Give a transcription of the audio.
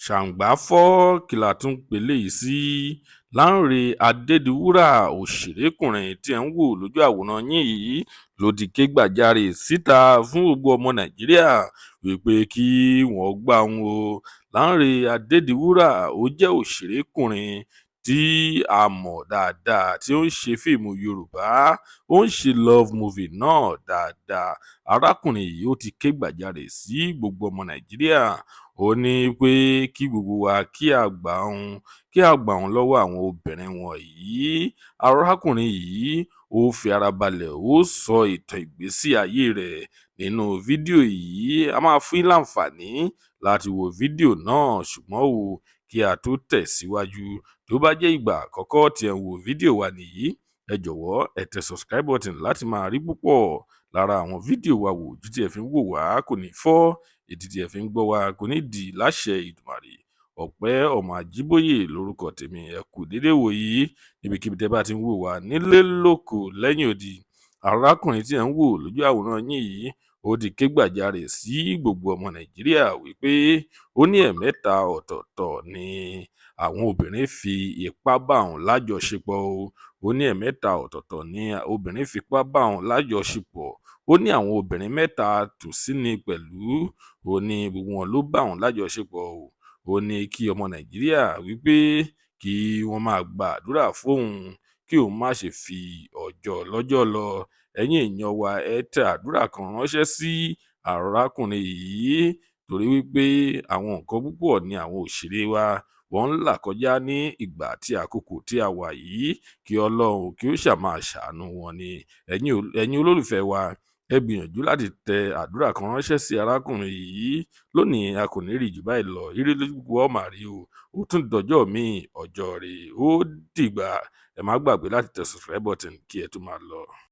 ṣàǹgbá fọ́ kí la tún pè léyìí sí. Lánre Adédiwúrà, òṣèrékùnrin tí ẹ̀ ń wò lójú àwòrán yín yìí, ló ti ké gbàjarè síta fún gbogbo ọmọ Nàìjíríà wípé kí wọ́n gbà òun o. Lánre Adédiwúrà ó jẹ́ òṣèrékùnrin tí a mọ̀ dáadáa, tí ó ń ṣe fíìmù Yorùbá, ó ń ṣe love movie náà dáadáa. Arákùnrin yìí ó ti ké gbàjarè sí gbogbo ọmọ Nàìjíríà. Ó ní pé kí gbogbo wa kí a gbà òun lọ́wọ́ àwọn obìnrin wọ̀nyí. Arákùnrin yìí ó fi ara balẹ̀, ó sọ ìtàn ìgbésí ayé rẹ̀ nínú fídíò yìí. A máa fún yín láǹfààní láti wo fídíò náà, ṣùgbọ́n o, kí a tó tẹ̀síwájú, tó bá jẹ́ ìgbà àkọ́kọ́ tí ẹ̀ ń wo fídíò wa nìyí, ẹ jọ̀wọ́ ẹ tẹ subscribe button láti máa rí púpọ̀ lára àwọn fídíò wa wò. Ojú tí ẹ fi ń wò wá kò ní fọ́, etí tí ẹ fi ń gbọ́ wa kò ní dì láṣẹ Ìdùmarè. Ọpẹ́ ọmọ Ajíbóyè lórúkọ tèmi. Ẹ kú dédé wò yìí níbikíbi tẹ́ bá ti ń wò wá, nílé lóko lẹ́yìn odi. Arákùnrin tí ẹ̀ ń wò lójú àwòrán yín yìí, ó ti ké gbàjarè sí gbogbo ọmọ Nàìjíríà wípé ó ní ẹ̀mẹ́ta ọ̀tọ̀ọ̀tọ̀ ni àwọn obìnrin fi ipá bá òun lájọṣepọ̀ o. Ó ní ẹ̀mẹ́ta ọ̀tọ̀ọ̀tọ̀ ni obìnrin fi ipá bá òun lájọṣepọ̀. Ó ní àwọn obìnrin mẹ́ta tòsí ni pẹ̀lú. Ó ní gbogbo wọn ló bá òun lájọṣepọ̀ o. Ó ní kí ọmọ Nàìjíríà wípé kí wọ́n máa gba àdúrà fóun, kí òun má ṣe fi ọjọ́ lọ́jọ́ lọ. Ẹ̀yin èèyàn wa, ẹ tẹ àdúrà kan ránṣẹ́ sí arákùnrin yìí, torí wípé àwọn nǹkan púpọ̀ ni àwọn òṣèré wa wọ́n ń là kọjá ní ìgbà tí àkókò tí a wà yìí. Kí Ọlọ́run kí ó máa ṣàánú wọn ni. Ẹ̀yin olólùfẹ́ wa, ẹ gbìyànjú láti tẹ àdúrà kan ránṣẹ́ sí arákùnrin yìí. Lónìí a kò ní rí jù báyìí lọ. Ire lójú gbogbo wa máa rí o. Ó tún dọjọ́ míì, ọjọ́ rè. Ó dìgbà. Ẹ má gbàgbé láti tẹ subscribe button kí ẹ tó máa lọ.